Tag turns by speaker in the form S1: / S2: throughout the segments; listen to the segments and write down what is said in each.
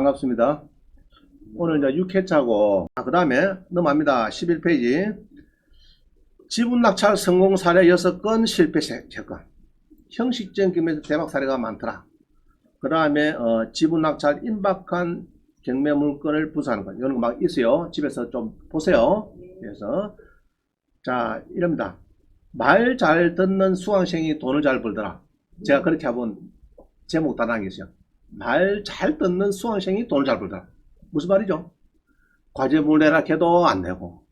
S1: 반갑습니다. 오늘 이제 6회차고, 그 다음에 넘어갑니다. 11페이지. 지분 낙찰 성공 사례 6건, 실패 3건. 형식적인 경매에서 대박 사례가 많더라. 그 다음에 지분 낙찰 임박한 경매 물건을 부수하는 것. 이런 거 막 있어요. 집에서 좀 보세요. 그래서 자, 이럽니다. 말 잘 듣는 수강생이 돈을 잘 벌더라. 제가 그렇게 한번 제목 단하게 있어요. 말 잘 듣는 수강생이 돈을 잘 벌더라. 무슨 말이죠? 과제물 내라 해도 안 내고,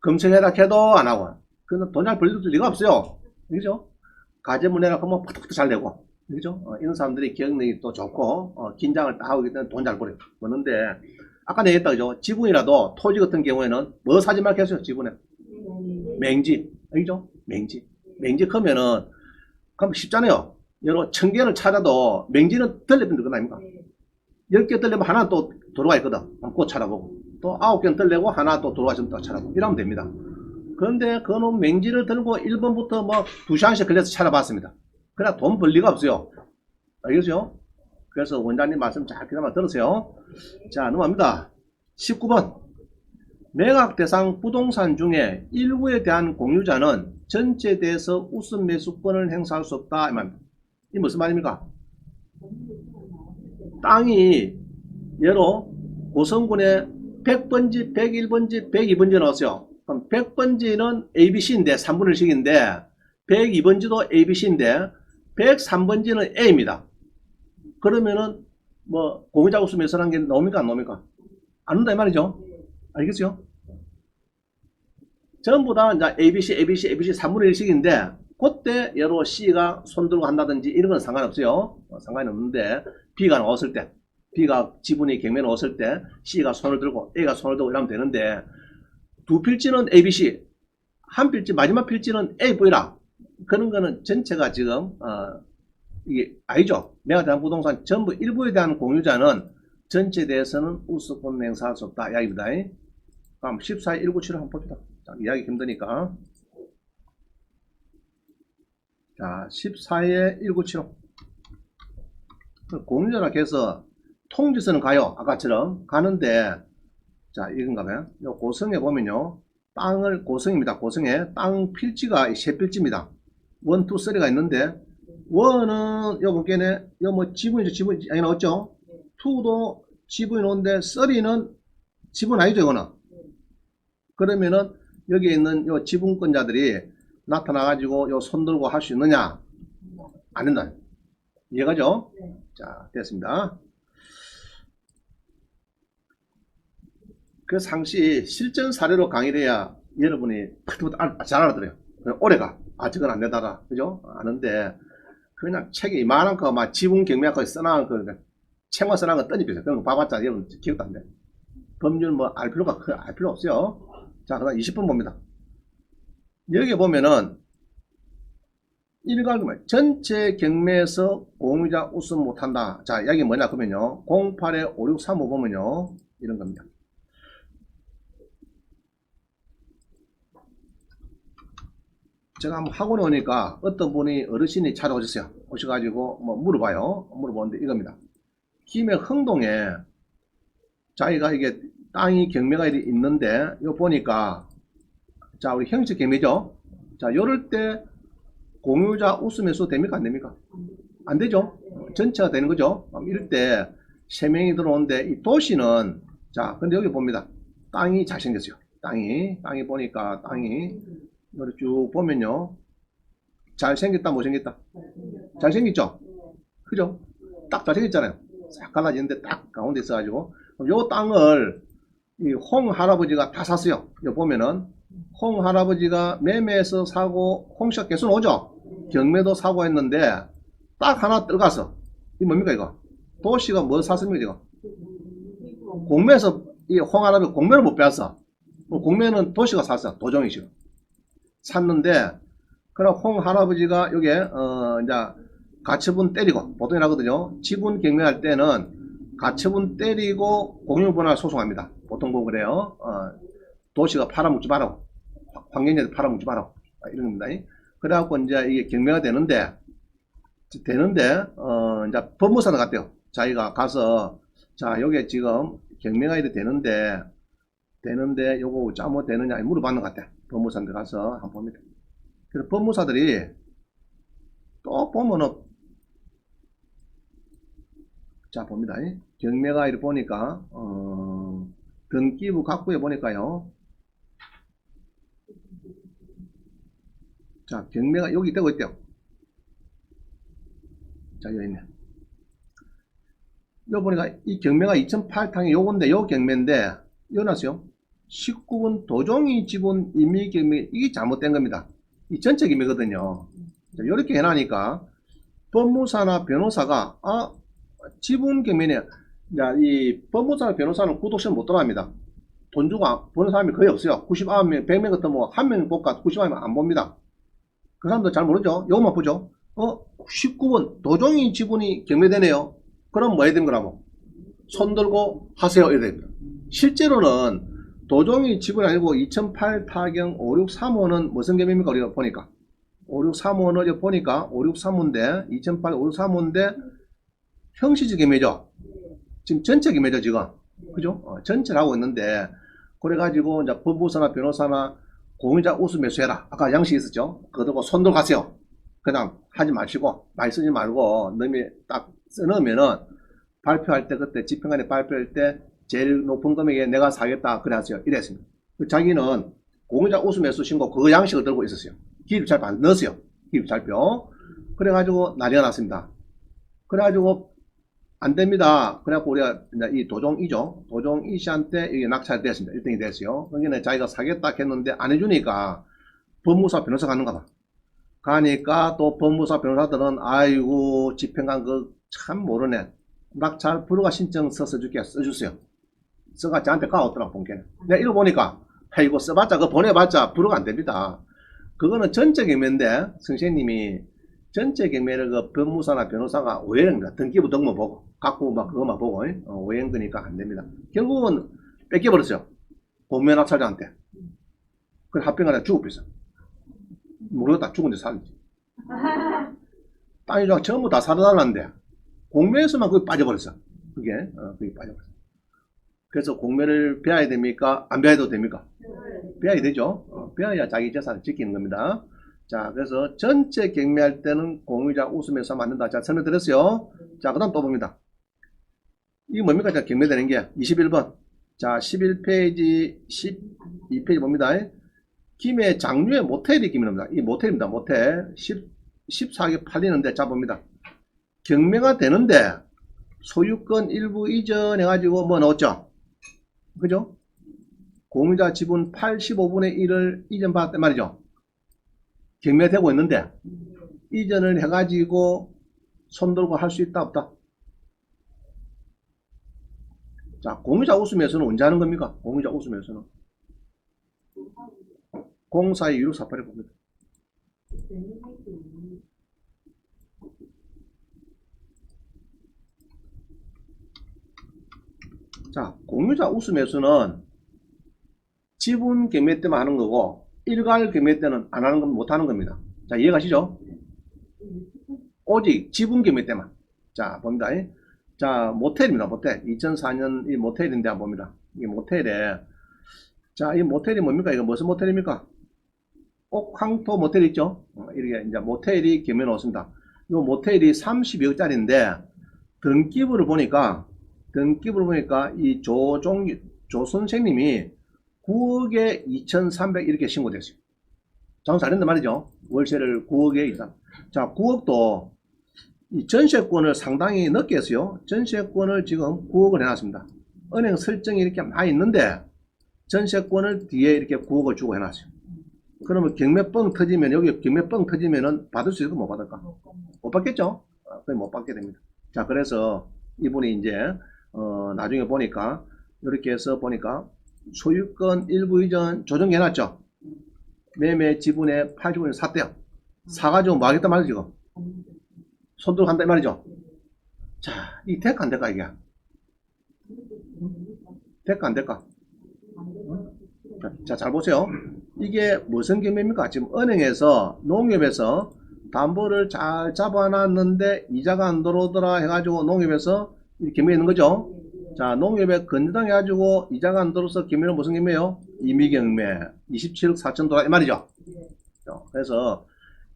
S1: 검색해라 해도 안 하고, 그건 돈 잘 벌릴 리가 없어요. 그죠? 과제물 내라 하면 파닥파닥 잘 내고, 그죠? 이런 사람들이 기억력이 또 좋고, 긴장을 딱 하고 있기 때문에 돈 잘 버는데, 아까 얘기했다, 그죠? 지분이라도, 토지 같은 경우에는 뭐 사지 말게 했어요, 지분에? 맹지. 그죠? 맹지. 맹지 크면은, 그럼 쉽잖아요. 여러 1000개를 찾아도 맹지는 들려면 되는 거 아닙니까? 10개 들려면 하나 또 들어와 있거든. 그거 찾아보고. 또 9개는 들려고 하나 또 들어와 있으면 또 찾아보고. 이러면 됩니다. 그런데 그놈 맹지를 들고 1번부터 뭐 2시간씩 걸려서 찾아봤습니다. 그래 돈 벌 리가 없어요. 알겠죠? 그래서 원장님 말씀 잘 귀담아 들으세요. 자, 넘어갑니다. 19번. 매각 대상 부동산 중에 일부에 대한 공유자는 전체에 대해서 우선 매수권을 행사할 수 없다. 이 말입니다. 이 무슨 말입니까? 땅이 예로 고성군에 100번지, 101번지, 102번지 나왔어요. 그럼 100번지는 ABC인데 3분의 1씩인데 102번지도 ABC인데 103번지는 A입니다. 그러면은 뭐 공유자 우수 매수라는 게 나옵니까 안 나옵니까? 안 나온다 이 말이죠. 알겠어요? 전부 다 이제 ABC 3분의 1씩인데 그때 예로 C가 손들고 한다든지 이런 건 상관없어요. 상관이 없는데 B가 나왔을 때, B가 지분이 경매에 나왔을 때 C가 손을 들고 A가 손을 들고 이러면 되는데 두 필지는 ABC, 한 필지 마지막 필지는 A 보이라. 그런 거는 전체가 지금 이게 아니죠. 매각 대상 부동산 전부 일부에 대한 공유자는 전체에 대해서는 우수권 행사할 수 없다 이야기입니다. 그럼 14에 197을 한번 봅시다. 자, 이야기 힘드니까. 자, 14에 197호. 공유자라 해서 통지서는 가요. 아까처럼 가는데, 자, 이건가 봐요. 요 고성에 보면요. 땅을, 고성입니다. 고성에 땅 필지가 세 필지입니다. 1, 2, 3가 있는데, 1은 요 보기에는 요 뭐 지분이죠. 지분 여기 나왔죠. 2도 지분이 나오는데 3는 지분 아니죠. 이거는. 그러면은 여기에 있는 요 지분권자들이 나타나가지고 요 손들고 할 수 있느냐? 안 된다. 이해가죠? 자, 됐습니다. 그 상시 실전 사례로 강의를 해야 여러분이 잘 알아들어요. 올해가, 저건 안 되다라. 그죠? 아는데, 그냥 책에 이만한 거, 막 지분 경매학까지 써놔한 거, 책만 써놔한 거 던집니다. 그런 거 봐봤자 여러분 기억도 안 돼. 법률 뭐 알 필요 없어요. 자, 그 다음 20번 봅니다. 여기 보면은, 일괄금액 전체 경매에서 공유자 우선 못한다. 자, 여기 뭐냐 그러면요. 08에 5635 보면요. 이런 겁니다. 제가 한번 학원에 오니까 어떤 분이 어르신이 찾아오셨어요. 오셔가지고 뭐 물어봐요. 물어보는데 이겁니다. 김해 흥동에 자기가 이게 땅이 경매가 있는데 요 보니까 자, 우리 형식 경매죠. 자, 요럴 때 공유자 우수 매수 됩니까 안 됩니까? 안 되죠. 전체가 되는 거죠. 이럴 때 3명이 들어오는데 이 도시는 자, 근데 여기 봅니다. 땅이 잘생겼어요. 땅이 보니까 땅이 이렇게 쭉 보면요. 잘생겼다 못생겼다? 잘생겼죠? 그죠? 딱 잘생겼잖아요. 싹 갈라지는데 딱 가운데 있어가지고 요 땅을 이 홍 할아버지가 다 샀어요. 여기 보면은 홍 할아버지가 매매해서 사고 홍씨가 계속 오죠. 경매도 사고 했는데 딱 하나 들어가서 이 뭡니까 이거? 도시가 뭐 샀습니까 이거? 공매에서 이 홍 할아버지 공매를 못 빼앗어. 공매는 도시가 샀어. 도정이시고 샀는데 그럼 홍 할아버지가 여기에 이제 가처분 때리고 보통 하거든요. 지분 경매할 때는 가처분 때리고 공유분할 소송합니다. 보통 뭐 그래요. 도시가 팔아먹지 마라고. 환경에서 팔아먹지 마라고. 이런 겁니다. 그래갖고 이제 이게 경매가 되는데, 이제 법무사는 갔대요. 자기가 가서 자, 요게 지금 경매가 이렇게 되는데 요거 잘못 되느냐 물어봤는 것 같아. 법무사한테 가서 한번 봅니다. 그래서 법무사들이 또 보면은, 자, 봅니다. 경매가 이렇게 보니까, 등기부 각부에 보니까요. 자, 경매가 여기 되고 있대요. 자, 여기 있네. 여기 보니까 이 경매가 2008탕이 요건데, 요 경매인데, 여기 나왔어요. 19분 도종이 지분 임의 경매, 이게 잘못된 겁니다. 이 전체 경매거든요. 자, 이렇게 해놔니까, 법무사나 변호사가, 지분 경매네. 자, 이 법무사나 변호사는 구독시험 못 들어갑니다. 돈 주고 보는 사람이 거의 없어요. 99명, 100명 같은 뭐, 한 명 볼까 99명 안 봅니다. 그 사람도 잘 모르죠. 요것만 보죠. 19번 도종이 지분이 경매되네요. 그럼 뭐 해야 되는 거라고? 손 들고 하세요. 이래야 됩니다. 실제로는 도종이 지분이 아니고 2008 타경 5635는 무슨 경매입니까? 우리가 보니까 5635는 보니까 5635인데 2008 5635인데 형식적 경매죠. 지금 전체 경매죠 지금. 그죠? 전체를 하고 있는데 그래가지고 이제 법무사나 변호사나 공유자 우수 매수해라. 아까 양식 있었죠? 그거 손 들고 가세요. 그냥 하지 마시고 많이 쓰지 말고 너미 딱 써놓으면은 발표할 때 그때 집행관이 발표할 때 제일 높은 금액에 내가 사겠다 그래 하세요. 이랬습니다. 자기는 공유자 우수 매수 신고 그 양식을 들고 있었어요. 기입잘표 넣었어요. 기입잘표. 그래가지고 난리가 났습니다. 그래가지고 안 됩니다. 그래갖고 우리가 이제 이 도종이죠. 도종이 씨한테 이게 낙찰이 됐습니다. 1등이 됐어요. 그러니까 자기가 사겠다 했는데 안 해주니까 법무사 변호사 가는가 봐. 가니까 또 법무사 변호사들은 아이고 집행관 그 참 모르네. 낙찰 불허가 신청 써줄게 써주세요. 써가 저한테 가왔더라 본게는. 내가 이거 보니까 아이고 써봤자 그거 보내봤자 불허가 안 됩니다. 그거는 전체 경매인데 선생님이 전체 경매를 그 법무사나 변호사가 오해합니다. 등기부 등본 보고 갖고 막 그것만 보고 오해한 거니까 안 됩니다. 결국은 뺏겨버렸어요. 공매 낙찰자한테. 그래 합병하다 죽어버렸어. 모르겠다. 죽은데 살지. 땅이 전부 다 살아달라는데 공매에서만 그게 빠져버렸어. 그게 빠져버렸어. 그래서 공매를 배워야 됩니까? 안 배워도 됩니까? 배워야 되죠. 배워야 자기 재산을 지키는 겁니다. 자, 그래서 전체 경매할 때는 공유자 우수매수 맞는다. 자, 설명드렸어요. 자, 그 다음 또 봅니다. 이게 뭡니까? 자, 경매되는 게 21번. 자, 11페이지, 12페이지 봅니다. 김해 장류의 모텔이 김해입니다. 이 모텔입니다. 모텔. 14개 팔리는데, 자, 봅니다. 경매가 되는데, 소유권 일부 이전해가지고 뭐 넣었죠? 그죠? 공유자 지분 85분의 1을 이전받았단 말이죠. 경매되고 있는데 이전을 해가지고 손들고 할 수 있다 없다? 자, 공유자 우수매수는 언제 하는 겁니까? 공유자 우수매수는 042648에 봅니다. 자, 공유자 우수매수는 지분 경매 때만 하는 거고 일괄 경매 때는 안 하는 건 못 하는 겁니다. 자, 이해가시죠? 오직 지분 경매 때만. 자, 봅니다. 자, 모텔입니다. 모텔. 2004년 이 모텔인데 한번 봅니다. 이 모텔에, 자, 이 모텔이 뭡니까? 이거 무슨 모텔입니까? 옥황토 모텔 있죠? 이렇게 이제 모텔이 경매 나왔습니다. 이 모텔이 32억짜리인데 등기부를 보니까 이 조 선생님이 9억에 2,300 이렇게 신고됐어요. 장사 잘했단 말이죠. 월세를 9억에 이상. 자, 9억도 이 전세권을 상당히 늦게 했어요. 전세권을 지금 9억을 해놨습니다. 은행 설정이 이렇게 많이 있는데 전세권을 뒤에 이렇게 9억을 주고 해놨어요. 그러면 경매 뻥 터지면 여기 경매 뻥 터지면은 받을 수 있을까 못 받을까? 못 받겠죠? 거의 못 받게 됩니다. 자, 그래서 이분이 이제 나중에 보니까 이렇게 해서 보니까 소유권 일부 이전 조정해놨죠. 매매 지분의 80분을 샀대요. 사가지고 뭐 하겠단 말이죠, 지금. 손들고 간다 이 말이죠. 자, 이 될까 안 될까, 이게? 될까 안 될까? 자, 잘 보세요. 이게 무슨 경매입니까? 지금 은행에서, 농협에서 담보를 잘 잡아놨는데 이자가 안 들어오더라 해가지고 농협에서 이 경매 있는 거죠. 자, 농협에 건전당해가지고 이자가 안 들어서 경매는 무슨 경매요? 임의경매 27억 4천 도라 이 말이죠. 그래서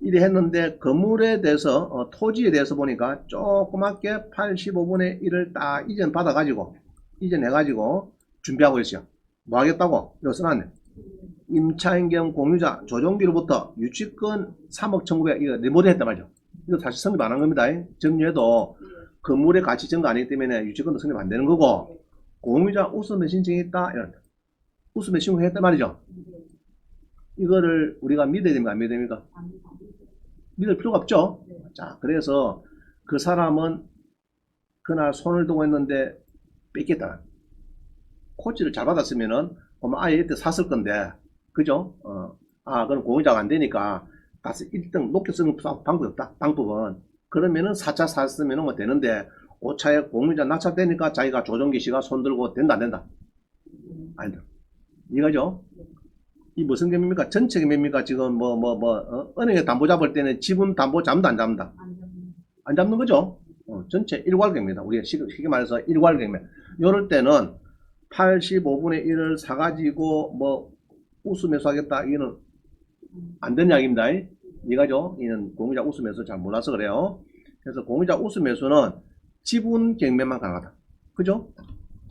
S1: 이래 했는데 건물에 대해서 토지에 대해서 보니까 조그맣게 85분의 1을 딱 이전 받아가지고 이전해가지고 준비하고 있어요. 뭐 하겠다고? 이거 써놨네. 임차인경 공유자 조정기로부터 유치권 3억 1,900 이거 리모델 했단 말이죠. 이거 다시 성립 안 한 겁니다. 정리해도 건물의 가치 증가 아니기 때문에 유치권도 성립 안 되는 거고 공유자 우수매 신청이 있다 이런 우수매 신청했단 말이죠. 이거를 우리가 믿어야 됩니까? 안 믿어야 됩니까? 믿을 필요가 없죠. 자, 그래서 그 사람은 그날 손을 두고 했는데 뺏겠다. 코치를 잘 받았으면은 아예 이때 샀을 건데, 그죠? 그럼 공유자가 안 되니까 가서 1등 높게 쓰는 방법이 없다. 방법은. 그러면은 4차 샀으면 뭐 되는데, 5차에 공유자 낙찰되니까 자기가 조정기 씨가 손 들고 된다, 안 된다? 아니다. 이거죠? 이 무슨 gem입니까? 전체 gem입니까? 지금 은행에 담보 잡을 때는 지분 담보 잡는다, 안 잡는다? 안 잡는 거죠? 전체 일괄gem입니다. 우리가 쉽게 말해서 일괄gem매. 이럴 때는 85분의 1을 사가지고 우수매수 하겠다. 이거는 안 되는 이야기입니다. 이거죠? 이는 공유자 우수매수 잘 몰라서 그래요. 그래서 공유자 우수매수는 지분 경매만 가능하다. 그죠?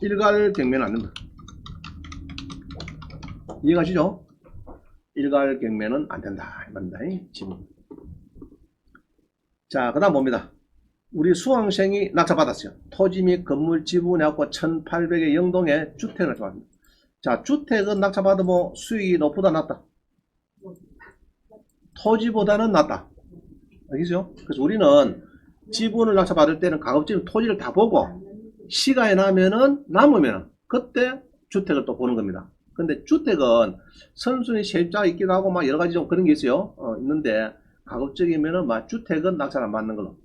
S1: 일괄 경매는 안 된다. 이해가시죠? 일괄 경매는 안 된다. 이 말입니다. 지분. 자, 그 다음 봅니다. 우리 수강생이 낙찰받았어요. 토지 및 건물 지분해갖고 1800의 영동에 주택을 낙찰받습니다. 자, 주택은 낙찰받으면 수익이 높보다 낮다. 토지보다는 낮다. 알겠죠? 그래서 우리는 지분을 낙찰받을 때는 가급적 토지를 다 보고 시간이 남으면은 그때 주택을 또 보는 겁니다. 근데 주택은 선순위 세입자가 있기도 하고 막 여러 가지 좀 그런 게 있어요. 있는데 가급적이면은 주택은 낙찰 안 받는 걸로.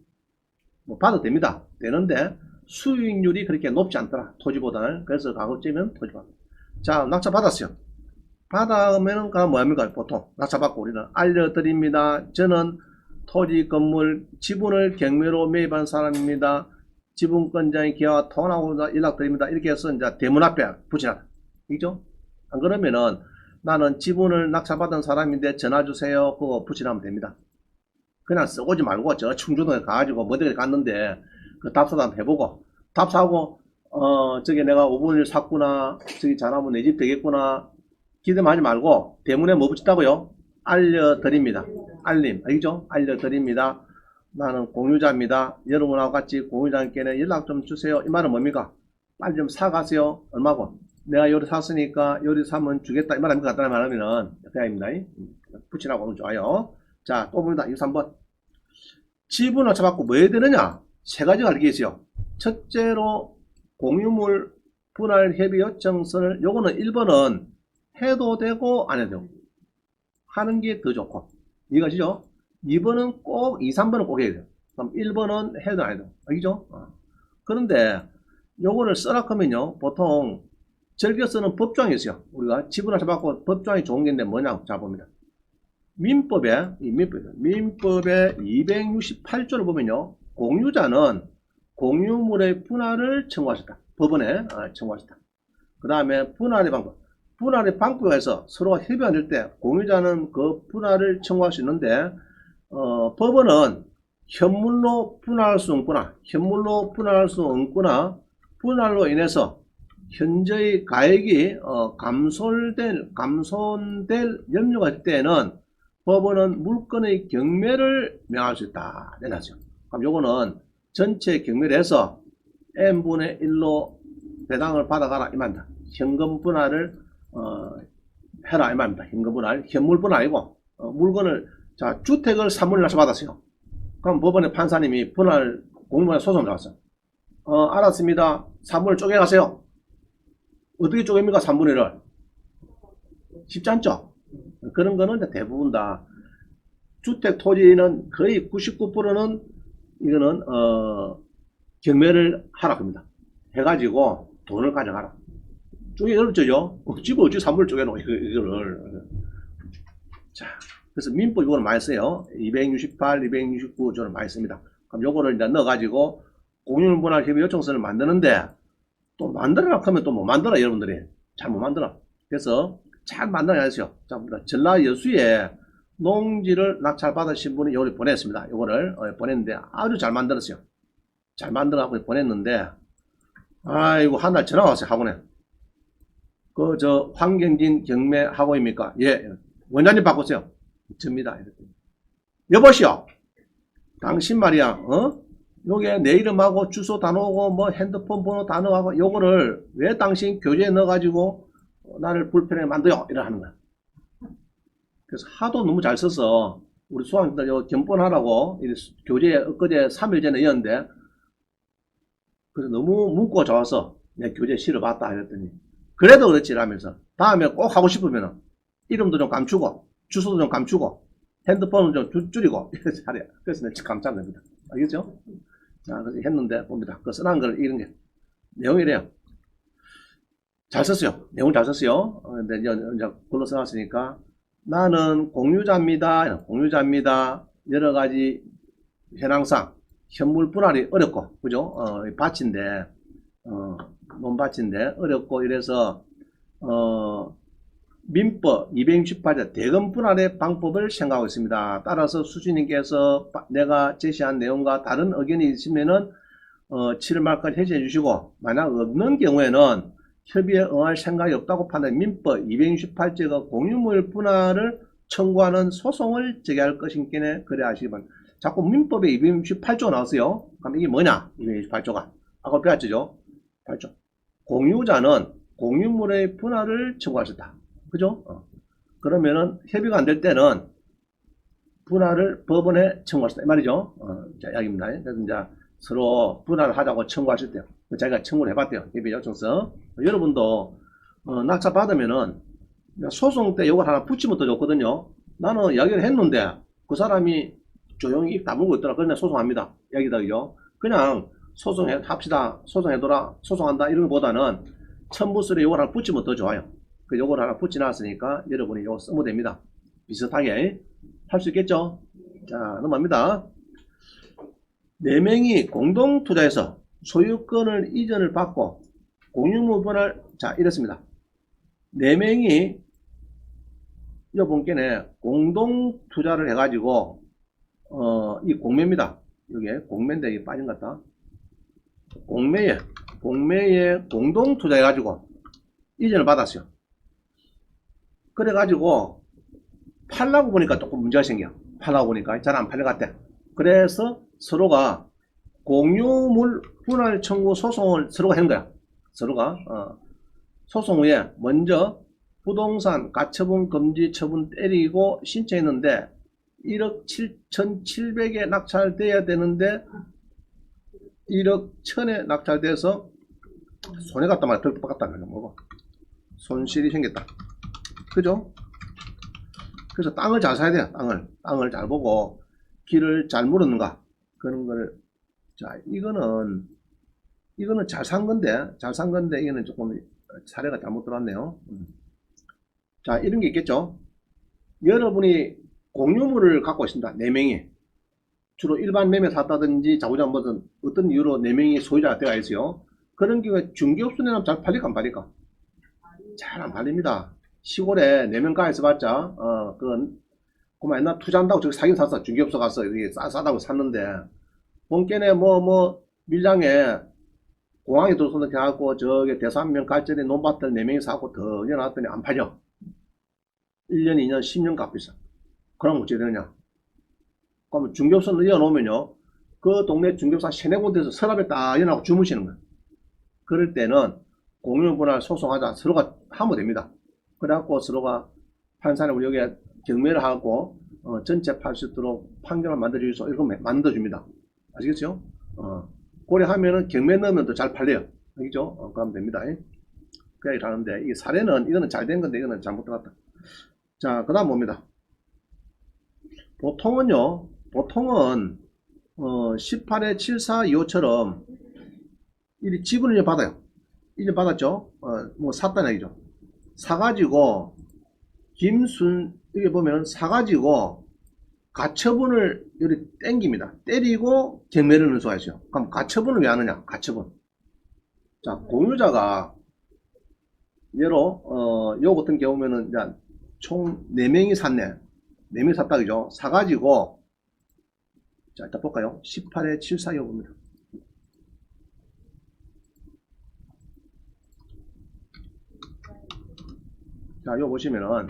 S1: 받아도 됩니다. 되는데 수익률이 그렇게 높지 않더라. 토지보다는. 그래서 가급적이면 토지 받는. 자, 낙찰 받았어요. 받으면은 뭐 합니까? 보통 낙찰 받고 우리는 알려드립니다. 저는 토지 건물 지분을 경매로 매입한 사람입니다. 지분권자인 기아와 통화하고 연락드립니다. 이렇게 해서 이제 대문 앞에 붙이나. 그죠? 안 그러면은 나는 지분을 낙찰받은 사람인데 전화 주세요. 그거 붙이라면 됩니다. 그냥 써오지 말고 저 충주동에 가가지고 뭐들이 갔는데 그 답사도 한번 해보고 답사하고 저기 내가 5분을 샀구나, 저기 잘하면 내 집 되겠구나 기대만 하지 말고 대문에 뭐 붙였다고요? 알려드립니다. 알림, 알겠죠? 알려드립니다. 나는 공유자입니다. 여러분하고 같이 공유자님께 연락 좀 주세요. 이 말은 뭡니까? 빨리 좀 사가세요. 얼마고? 내가 요리 샀으니까 요리 사면 주겠다. 이 말 아닙니까? 간단히 말하면은 그냥입니다. 붙이라고 하면 좋아요. 자, 또 봅니다. 23번. 지분 낙찰받고 뭐 해야 되느냐? 세 가지가 알게 있어요. 첫째로 공유물 분할 협의 요청서를 요거는 1번은 해도 되고 안 해도 되고 하는 게 더 좋고 이거죠. 2번은 꼭 2, 3번은 꼭 해야 돼요. 그럼 1번은 해도 안 해도 알겠죠? 그런데 요거를 쓰라 하면요 보통 즐겨 쓰는 법조항이 있어요. 우리가 지분 낙찰받고 법조항이 좋은 게 있는데 뭐냐고 자 봅니다. 민법에 268조를 보면요. 공유자는 공유물의 분할을 청구하셨다. 법원에 청구하셨다. 그 다음에 분할의 방법. 분할의 방법에 해서 서로가 협의할 때 공유자는 그 분할을 청구할 수 있는데 법원은 현물로 분할할 수 없구나. 현물로 분할할 수 없구나. 분할로 인해서 현재의 가액이 감손될 염려가 있을 때는 법원은 물건의 경매를 명할 수 있다. 내놨죠. 그럼 요거는 전체 경매를 해서 n분의 1로 배당을 받아가라 이 말입니다. 현금 분할을 해라 이 말입니다. 현금 분할, 현물 분할 아니고 물건을 자 주택을 산물을 낙찰받았어요. 그럼 법원의 판사님이 분할 공무원에 소송을 들어갔어요. 알았습니다. 산물을 쪼개가세요. 어떻게 쪼갭니까? 3분의 1을 쉽지 않죠? 그런 거는 대부분 다 주택 토지는 거의 99%는 이거는 경매를 하라 합니다. 해가지고 돈을 가져가라. 쪼개 어렵죠? 집을 어찌 3분을 쪼개노 이거를. 자, 그래서 민법 이거는 많이 써요. 268, 269 저는 많이 씁니다. 그럼 요거를 이제 넣어가지고 공유분할 협의 요청서를 만드는데 또 만들어라 하면 또 못 만들어, 여러분들이. 잘 못 만들어. 그래서 잘 만들어야죠. 자, 전라 여수에 농지를 낙찰받으신 분이 요걸 보냈습니다. 요거를 보냈는데 아주 잘 만들었어요. 잘 만들어갖고 보냈는데, 아이고, 한 달 전화 왔어요, 학원에. 황경진 경매 학원입니까? 예, 원장님 바꿨어요. 접니다. 여보시오, 당신 말이야, 요게 내 이름하고 주소 다 넣고, 뭐 핸드폰 번호 다 넣어가고, 요거를 왜 당신 교재에 넣어가지고, 나를 불편하게 만들어? 이래 하는 거야. 그래서 하도 너무 잘 써서, 우리 수학생들 요 견본하라고, 교재에 엊그제 3일 전에 이었는데, 그래서 너무 문구가 좋아서, 내 교재 실어봤다, 이랬더니, 그래도 그렇지, 라면서. 다음에 꼭 하고 싶으면, 이름도 좀 감추고, 주소도 좀 감추고, 핸드폰은 좀 줄이고, 이렇게 잘해. 그래서 내가 깜짝 놀랍니다. 알겠죠? 자, 그래서 했는데, 봅니다. 그 써난 걸 이런 게, 내용이 이래요. 잘 썼어요. 내용 잘 썼어요. 근데 이제 글로 써놨으니까, 나는 공유자입니다. 공유자입니다. 여러 가지 현황상, 현물 분할이 어렵고, 그죠? 밭인데, 논밭인데, 어렵고, 이래서, 민법 268조 대금 분할의 방법을 생각하고 있습니다. 따라서 수주님께서 내가 제시한 내용과 다른 의견이 있으면은 7월 말까지 해제해 주시고, 만약 없는 경우에는 협의에 응할 생각이 없다고 판단 민법 268조가 공유물 분할을 청구하는 소송을 제기할 것인께 그래 하시기 바랍니다. 자꾸 민법에 268조가 나왔어요. 그럼 이게 뭐냐? 268조가. 아까 배웠죠? 8조. 공유자는 공유물의 분할을 청구할 수 있다. 그죠? 그러면은 협의가 안 될 때는 분할을 법원에 청구할 수 있다. 이 말이죠. 자, 이야기입니다. 그래서 이제 서로 분할을 하자고 청구하실 때요. 자기가 청구를 해봤대요. 협의 요청서. 여러분도 낙찰 받으면은 소송 때 이걸 하나 붙이면 더 좋거든요. 나는 이야기를 했는데 그 사람이 조용히 입 다물고 있더라. 그냥 소송합니다. 이야기다요. 그냥 소송해 합시다. 소송해둬라. 소송한다. 이런 것보다는 첨부서에 이걸 하나 붙이면 더 좋아요. 그 요걸 하나 붙여놨으니까 여러분이 이거 쓰면 됩니다. 비슷하게 할 수 있겠죠? 자, 넘어갑니다. 4명이 공동 투자해서 소유권을 이전을 받고 공유물 분할, 자, 이렇습니다. 4명이 여분께는 공동 투자를 해가지고 이 공매입니다. 여기에 공매인데 이게 빠진 것 같다. 공매에 공동 투자해가지고 이전을 받았어요. 그래가지고 팔라고 보니까 조금 문제가 생겨. 팔라고 보니까 잘 안 팔릴 것 같아. 그래서 서로가 공유물 분할 청구 소송을 서로가 한 거야. 서로가 소송 후에 먼저 부동산 가처분 금지 처분 때리고 신청했는데 1억 7,700에 낙찰돼야 되는데 1억 1,000에 낙찰돼서 손해 갔다 말이야. 덜 깎았다는 거 뭐고 손실이 생겼다. 그죠? 그래서 땅을 잘 사야 돼요. 땅을 잘 보고 길을 잘 물었는가 그런 걸. 자, 이거는 잘 산 건데 이거는 조금 사례가 잘못 들어왔네요. 자, 이런 게 있겠죠. 여러분이 공유물을 갖고 있습니다. 4명이 주로 일반 매매 샀다든지 자구장 무슨 어떤 이유로 4명이 소유자가 되어 있어요. 그런 경우에 중개업소 내면 잘 팔릴까 안 팔릴까? 잘 안 팔립니다. 시골에 4명 가에서 봤자 그만 옛날 투자한다고 저기 사긴 샀어. 중개업소 가서 여기 싸다고 샀는데 본께네 밀양에 공항에 들어서 이렇게 하고 저기 대산면 갈전에 논밭을 4명이 사고 더 연놨더니 안 팔려. 1년, 2년, 10년 값 비싸. 그럼 어찌 되느냐? 그러면 중개업소를 이어놓으면요, 그 동네 중개업소 한 3-4군데에서 서랍에 딱 연하고 주무시는 거예요. 그럴 때는 공유분할 소송하자 서로가 하면 됩니다. 그래갖고 서로가 판사는 우리 여기에 경매를 하고 전체 팔 수 있도록 판결을 만들어주소 이거 만들어줍니다. 아시겠죠? 고래 하면은 경매 넣으면 더 잘 팔려요. 알겠죠? 그러면 됩니다. 그 얘기를 하는데 이 사례는 이거는 잘 된 건데 이거는 잘못 들어갔다. 자, 그 다음 뭡니다. 보통은 18회 7425처럼 이 지분을 이제 받아요. 이제 받았죠? 뭐 샀다는 얘기죠. 사가지고 이게 보면 사가지고 가처분을 여기 땡깁니다. 때리고 경매를 넣을 수가 있어요. 그럼 가처분을 왜 하느냐? 가처분. 자, 공유자가 예로 요 같은 경우면은 이제 총 4명이 샀네. 4명이 샀다 그죠? 사가지고 자, 일단 볼까요? 18에 74 봅니다. 자, 요 보시면은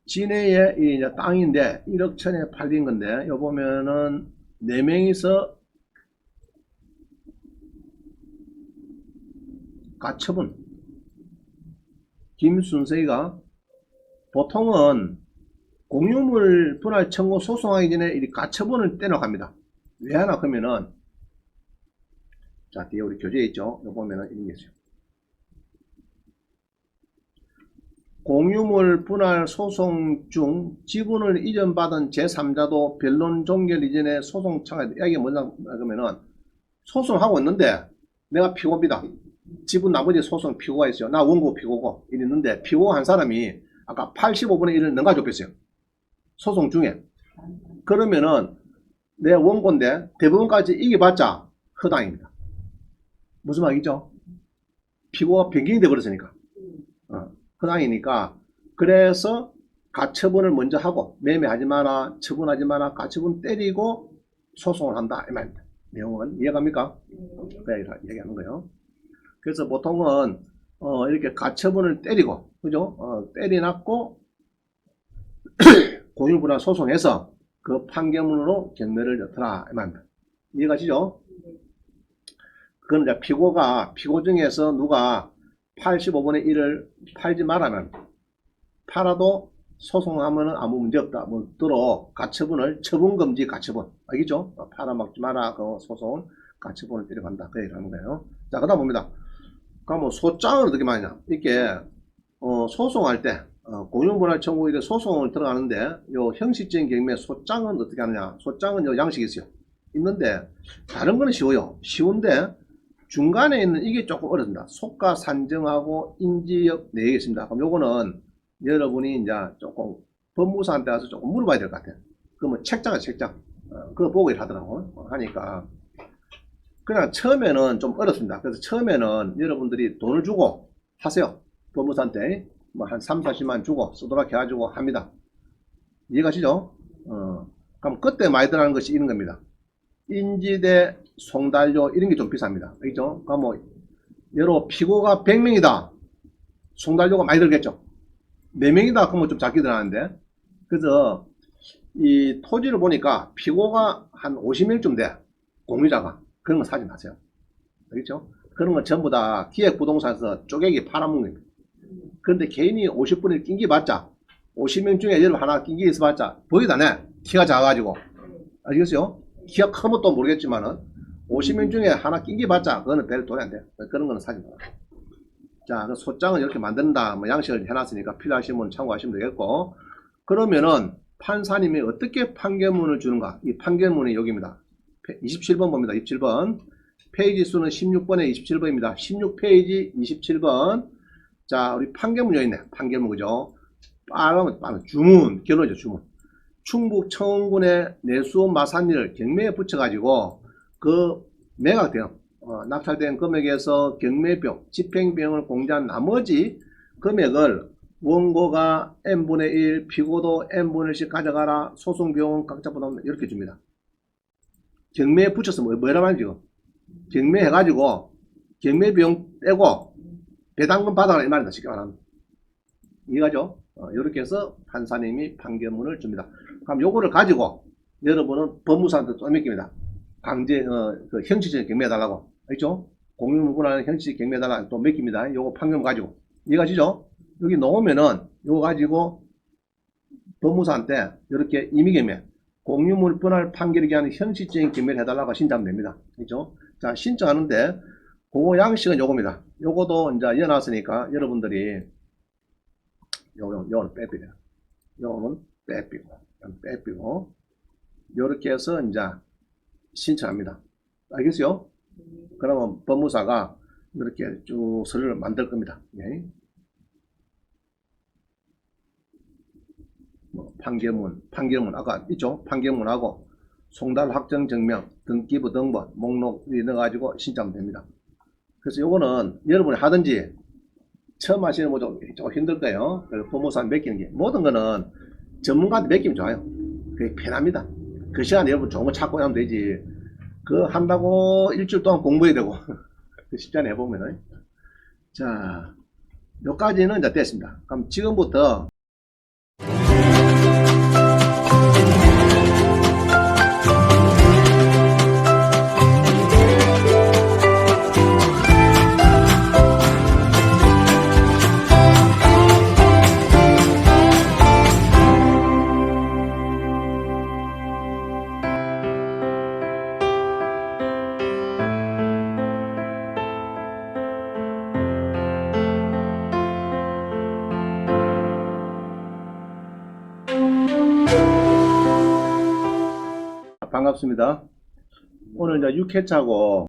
S1: 진해의 이 이제 땅인데 1억 천에 팔린 건데 요 보면은 4명이서 가처분 김순세이가 보통은 공유물 분할 청구 소송하기 전에 이 가처분을 떼놓갑니다. 왜 하나 그러면은 자 뒤에 우리 교재에 있죠. 요 보면은 이런 게 있어요. 공유물 분할 소송 중 지분을 이전받은 제3자도 변론 종결 이전에 소송 청구에 이게 뭐냐 그러면은 소송하고 있는데 내가 피고입니다. 지분 나머지 소송 피고가 있어요. 나 원고 피고고 이랬는데 피고 한 사람이 아까 85분의 1을 넘가줬겠어요. 소송 중에. 그러면은 내 원고인데 대법원까지 이겨봤자 허당입니다. 무슨 말이죠? 피고가 변경이 돼버렸으니까. 허당이니까. 그래서 가처분을 먼저 하고 매매하지 마라, 처분하지 마라, 가처분 때리고 소송을 한다 이 말입니다. 내용은 이해갑니까? 그래 얘기하는 거예요. 그래서 보통은 이렇게 가처분을 때리고 그죠? 때려놨고 공유분할 소송해서 그 판결문으로 경매를 넣더라 이 말입니다. 이해가시죠? 그건 이제 피고 중에서 누가 85분의 1을 팔지 말라면 팔아도 소송하면은 아무 문제 없다. 뭐들어 가처분을 처분금지 가처분 알겠죠? 팔아먹지 마라 그 소송은 가처분을 때려간다 그 얘기를 하는 거예요. 자 그다음 봅니다. 그럼 소장은 어떻게 말하냐? 이게 소송할 때 공유분할 청구일에 소송을 들어가는데 요 형식적인 경우에 소장은 어떻게 하느냐? 소장은 요 양식이 있어요. 있는데 다른 거는 쉬워요. 쉬운데 중간에 있는 이게 조금 어렵습니다. 속가 산정하고 인지역 내역이 있습니다. 그럼 요거는 여러분이 이제 조금 법무사한테 가서 조금 물어봐야 될 것 같아요. 그러면 책장이야 책장. 그거 보고 하더라고 하니까 그냥 처음에는 좀 어렵습니다. 그래서 처음에는 여러분들이 돈을 주고 하세요. 법무사한테 뭐 한 3, 40만 주고 쓰도록 해가지고 합니다. 이해가시죠? 그럼 그때 많이 들어가는 것이 이런 겁니다. 인지대, 송달료 이런 게 좀 비쌉니다. 알겠죠? 그럼 뭐 예로 피고가 100명이다. 송달료가 많이 들겠죠? 4명이다 그러면 좀 작게 들어가는데 그래서 이 토지를 보니까 피고가 한 50명쯤 돼. 공유자가. 그런 거 사지 마세요. 알겠죠? 그런 건 전부 다 기획부동산에서 쪼개기 팔아먹는 겁니다. 그런데 개인이 50분을 낑기봤자 50명 중에 여러분 하나 낑기 있어봤자 보이다 네. 키가 작아가지고 알겠어요? 키가 크면 또 모르겠지만은 50명 중에 하나 낑기봤자 그거는 별 돈이 안 돼요. 그런 거는 사지 마라. 자, 그 소장은 이렇게 만든다. 뭐 양식을 해놨으니까 필요하시면 참고하시면 되겠고 그러면은 판사님이 어떻게 판결문을 주는가? 이 판결문이 여기입니다. 27번 봅니다. 27번. 페이지 수는 16번에 27번입니다. 16페이지 27번. 자, 우리 판결문 여기 있네. 판결문 그죠? 빠르면 주문, 결론이죠, 주문. 충북 청원군의 내수원 마산리를 경매에 붙여가지고 그 매각된 낙찰된 금액에서 경매비용, 집행비용을 공제한 나머지 금액을 원고가 n분의 1, 피고도 n분의 1씩 가져가라. 소송비용은 각자 부담 이렇게 줍니다. 경매에 붙여서 뭐라 말이죠? 경매 해가지고 경매비용 떼고 배당금 받아라 이 말이다. 쉽게 말하면 이해가죠? 이렇게 해서 판사님이 판결문을 줍니다. 그럼 요거를 가지고 여러분은 법무사한테 또 맡깁니다. 강제 그 형식적 경매 해달라고 알죠? 공유무분하는 형식 경매 해달라 또 맡깁니다. 요거 판결문 가지고 이해가시죠? 여기 놓으면은 요거 가지고 법무사한테 이렇게 임의경매 공유물 분할 판결에 대한 형식적인 경매를 해달라고 신청하면 됩니다. 그죠? 자, 신청하는데, 그거 양식은 요겁니다. 요거도 이제 이어놨으니까 여러분들이, 요거는 빼빼요. 요거는 빼빼고, 요렇게 해서 이제 신청합니다. 알겠어요? 그러면 법무사가 이렇게 쭉 서류를 만들 겁니다. 예. 판결문 아까 있죠? 판결문하고 송달 확정 증명, 등기부 등본, 목록 넣어가지고 신청하면 됩니다. 그래서 요거는 여러분이 하든지 처음 하시는 분 좀 힘들 거예요. 그래서 부모사한테 맡기는 게 모든 거는 전문가한테 맡기면 좋아요. 그게 편합니다. 그 시간에 여러분 좋은 거 찾고 하면 되지. 그거 한다고 일주일 동안 공부해야 되고 쉽지 않아 해보면은. 자, 요까지는 이제 됐습니다. 그럼 지금부터 반갑습니다. 오늘 이제 6회차고